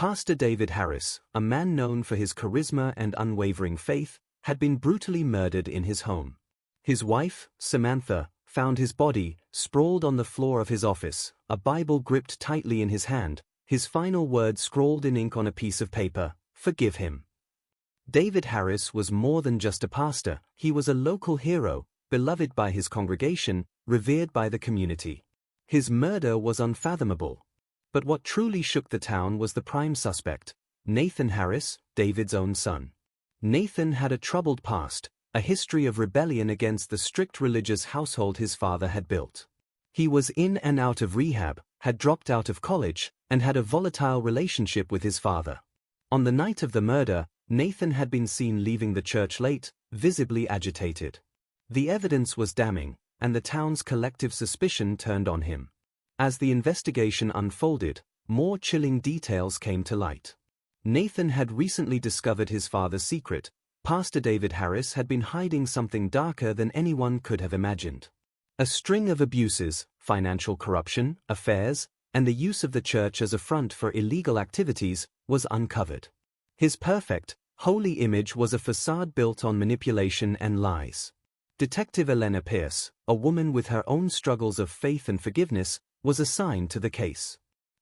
Pastor David Harris, a man known for his charisma and unwavering faith, had been brutally murdered in his home. His wife, Samantha, found his body, sprawled on the floor of his office, a Bible gripped tightly in his hand, his final words scrawled in ink on a piece of paper, "Forgive him." David Harris was more than just a pastor, he was a local hero, beloved by his congregation, revered by the community. His murder was unfathomable. But what truly shook the town was the prime suspect, Nathan Harris, David's own son. Nathan had a troubled past, a history of rebellion against the strict religious household his father had built. He was in and out of rehab, had dropped out of college, and had a volatile relationship with his father. On the night of the murder, Nathan had been seen leaving the church late, visibly agitated. The evidence was damning, and the town's collective suspicion turned on him. As the investigation unfolded, more chilling details came to light. Nathan had recently discovered his father's secret. Pastor David Harris had been hiding something darker than anyone could have imagined. A string of abuses, financial corruption, affairs, and the use of the church as a front for illegal activities was uncovered. His perfect, holy image was a facade built on manipulation and lies. Detective Elena Pierce, a woman with her own struggles of faith and forgiveness, was assigned to the case.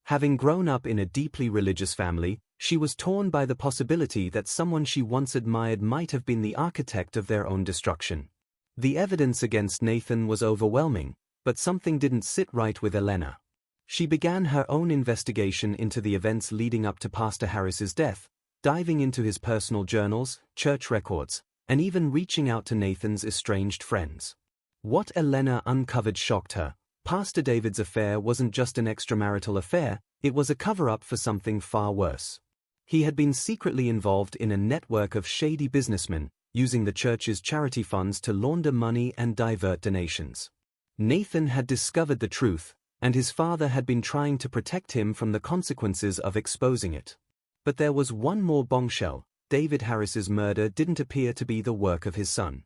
Having grown up in a deeply religious family, she was torn by the possibility that someone she once admired might have been the architect of their own destruction. The evidence against Nathan was overwhelming, but something didn't sit right with Elena. She began her own investigation into the events leading up to Pastor Harris's death, diving into his personal journals, church records, and even reaching out to Nathan's estranged friends. What Elena uncovered shocked her. Pastor David's affair wasn't just an extramarital affair, it was a cover-up for something far worse. He had been secretly involved in a network of shady businessmen, using the church's charity funds to launder money and divert donations. Nathan had discovered the truth, and his father had been trying to protect him from the consequences of exposing it. But there was one more bombshell: David Harris's murder didn't appear to be the work of his son.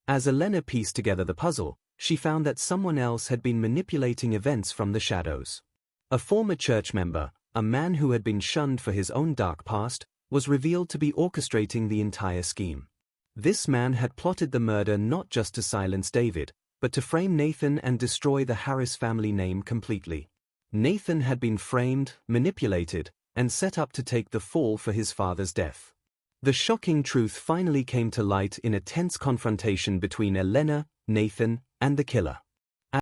As Elena pieced together the puzzle, she found that someone else had been manipulating events from the shadows. A former church member, a man who had been shunned for his own dark past, was revealed to be orchestrating the entire scheme. This man had plotted the murder not just to silence David, but to frame Nathan and destroy the Harris family name completely. Nathan had been framed, manipulated, and set up to take the fall for his father's death. The shocking truth finally came to light in a tense confrontation between Elena, Nathan, and the killer.